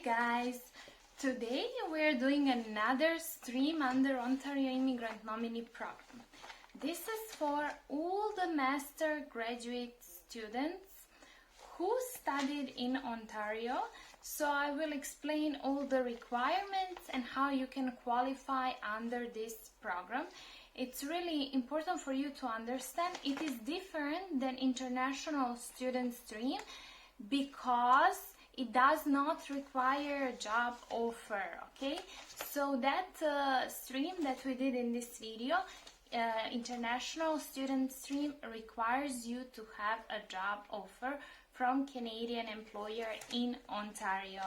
guys, today we're doing another stream under Ontario Immigrant Nominee Program. This is for all the master graduate students who studied in Ontario. So I will explain all the requirements and how you can qualify under this program. It's really important for you to understand it is different than international student stream because it does not require a job offer, okay? So that stream that we did in this video, international student stream, requires you to have a job offer from Canadian employer in Ontario.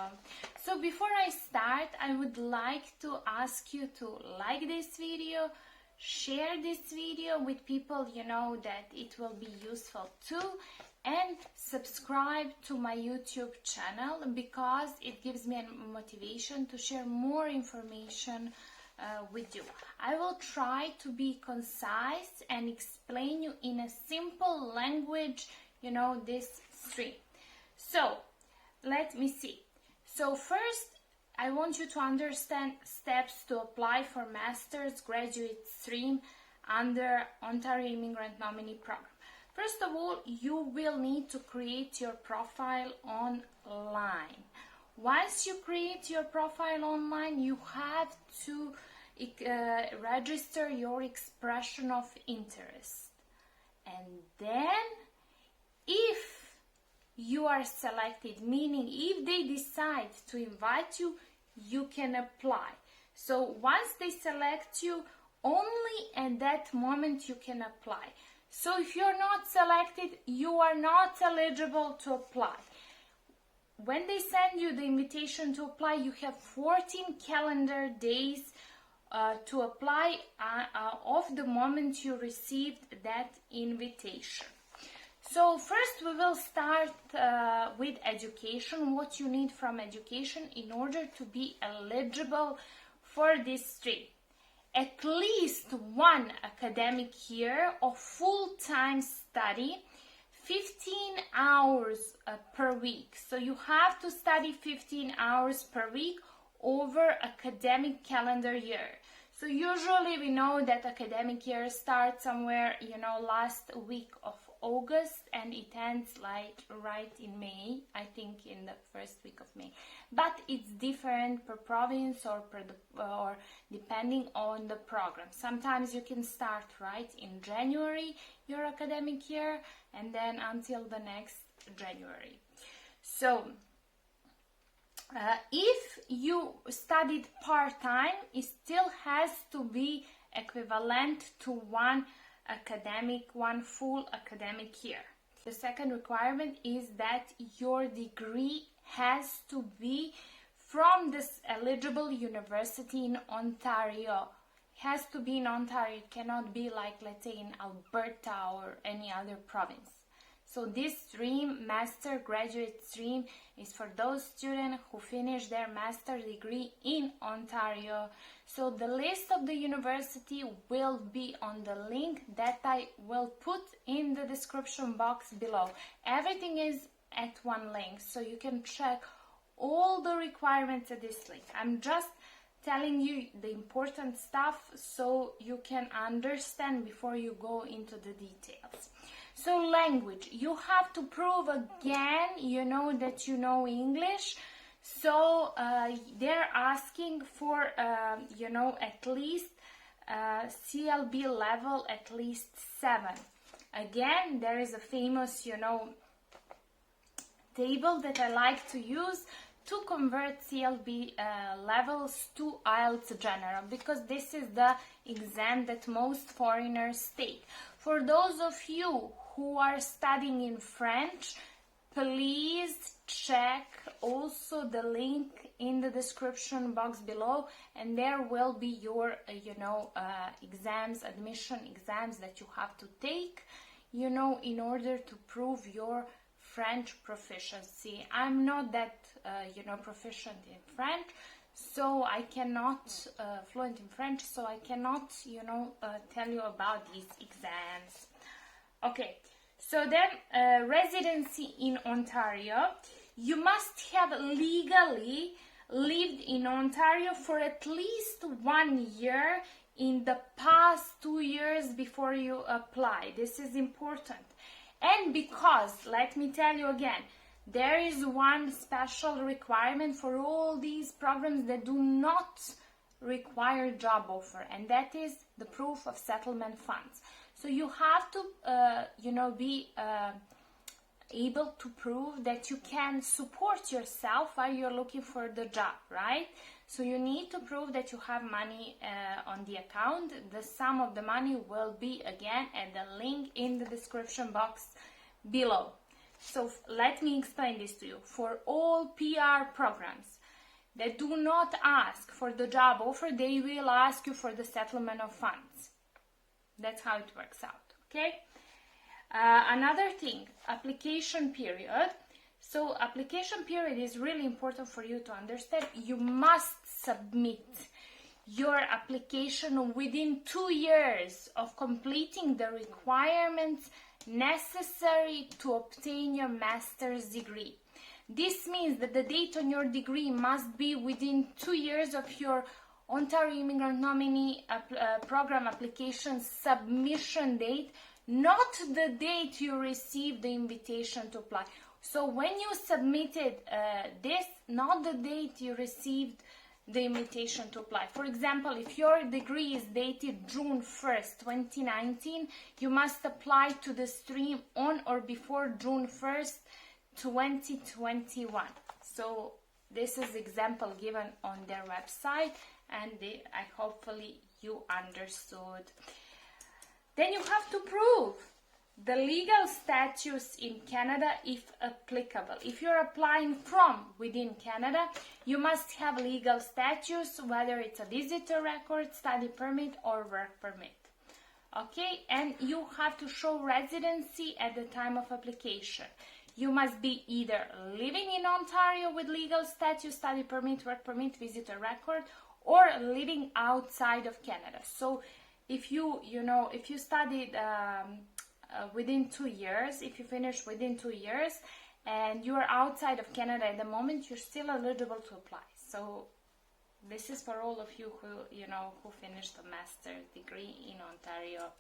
So before I start, I would like to ask you to like this video, share this video with people you know that it will be useful too, and subscribe to my YouTube channel because it gives me a motivation to share more information with you. I will try to be concise and explain you in a simple language, you know, this stream. So let me see. So first I want you to understand steps to apply for master's graduate stream under Ontario Immigrant Nominee Program. First of all, you will need to create your profile online. Once you create your profile online, you have to register your expression of interest. And then, if you are selected, meaning if they decide to invite you, you can apply. So once they select you, only at that moment you can apply. So if you're not selected, you are not eligible to apply. When they send you the invitation to apply, you have 14 calendar days to apply of the moment you received that invitation. So first we will start with education, what you need from education in order to be eligible for this stream. At least one academic year of full-time study, 15 hours per week. So you have to study 15 hours per week over academic calendar year. So usually we know that academic year starts somewhere, you know, last week of August and it ends like right in May, I think in the first week of May. But it's different per province or depending on the program. Sometimes you can start right in January your academic year and then until the next January. So if you studied part-time, it still has to be equivalent to one full academic year. The second requirement is that your degree has to be from this eligible university in Ontario. It has to be in Ontario. It cannot be like, let's say, in Alberta or any other province. So this stream, master graduate stream, is for those students who finish their master degree in Ontario. So the list of the university will be on the link that I will put in the description box below. Everything is at one link, so you can check all the requirements at this link. I'm just telling you the important stuff so you can understand before you go into the details. So language, you have to prove again, you know, that you know English. So they're asking for, you know, at least CLB level, at least 7. Again, there is a famous, you know, table that I like to use to convert CLB levels to IELTS General, because this is the exam that most foreigners take. For those of you who are studying in French, please check also the link in the description box below, and there will be your exams, admission exams that you have to take, you know, in order to prove your French proficiency. I'm not that proficient in French, so I cannot fluent in French, so I cannot tell you about these exams. Okay, so then residency in Ontario. you must have legally lived in Ontario for at least 1 year in the past 2 years before you apply. This is important. And because, let me tell you again, there is one special requirement for all these programs that do not require job offer, and that is the proof of settlement funds. So you have to, be able to prove that you can support yourself while you're looking for the job, right? So you need to prove that you have money on the account. The sum of the money will be again at the link in the description box below. So let me explain this to you. For all PR programs that do not ask for the job offer, they will ask you for the settlement of funds. That's how it works out, okay? Another thing, application period. So application period is really important for you to understand. You must submit your application within 2 years of completing the requirements necessary to obtain your master's degree. This means that the date on your degree must be within 2 years of your Ontario Immigrant Nominee Program application submission date, not the date you received the invitation to apply. So when you submitted this, not the date you received the invitation to apply. For example, if your degree is dated June 1st, 2019, you must apply to the stream on or before June 1st, 2021. So this is example given on their website, and hopefully you understood. Then you have to prove the legal status in Canada if applicable. If you're applying from within Canada, you must have legal status, whether it's a visitor record, study permit, or work permit. Okay, and you have to show residency at the time of application. You must be either living in Ontario with legal status, study permit, work permit, visitor record, or living outside of Canada. So if you studied within 2 years, if you finish within 2 years and you are outside of Canada at the moment, you're still eligible to apply. So this is for all of you who finished a master's degree in Ontario.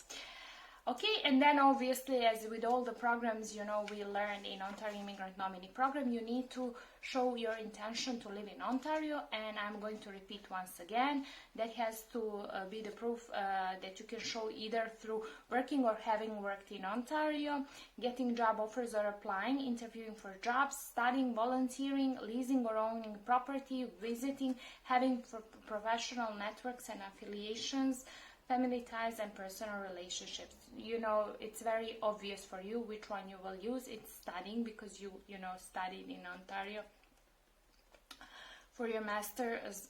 Okay, and then obviously, as with all the programs, we learned in Ontario Immigrant Nominee Program, you need to show your intention to live in Ontario, and I'm going to repeat once again, that has to be the proof that you can show either through working or having worked in Ontario, getting job offers or applying, interviewing for jobs, studying, volunteering, leasing or owning property, visiting, having professional networks and affiliations, family ties, and personal relationships. It's very obvious for you which one you will use. It's studying, because you studied in Ontario for your master's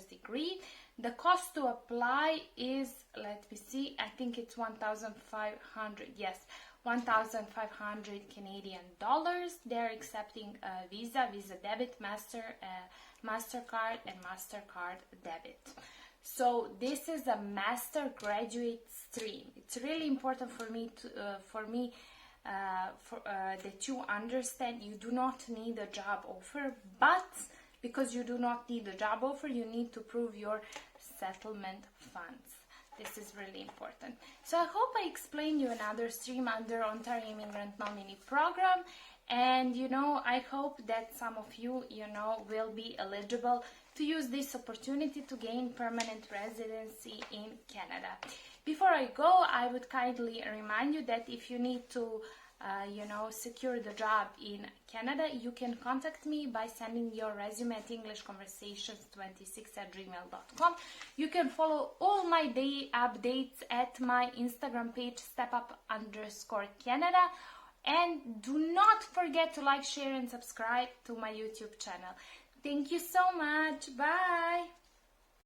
degree. The cost to apply is, let me see, I think it's 1,500. Yes, 1,500 Canadian dollars. They're accepting Visa debit, MasterCard, and MasterCard debit. So this is a master graduate stream. It's really important for me that you understand you do not need a job offer, but because you do not need a job offer, you need to prove your settlement funds. This is really important. So I hope I explained you another stream under Ontario Immigrant Nominee Program, and I hope that some of you will be eligible to use this opportunity to gain permanent residency in Canada. Before I go, I would kindly remind you that if you need to secure the job in Canada, you can contact me by sending your resume at englishconversations26@gmail.com. You can follow all my day updates at my Instagram page, stepup_Canada. And do not forget to like, share, and subscribe to my YouTube channel. Thank you so much. Bye.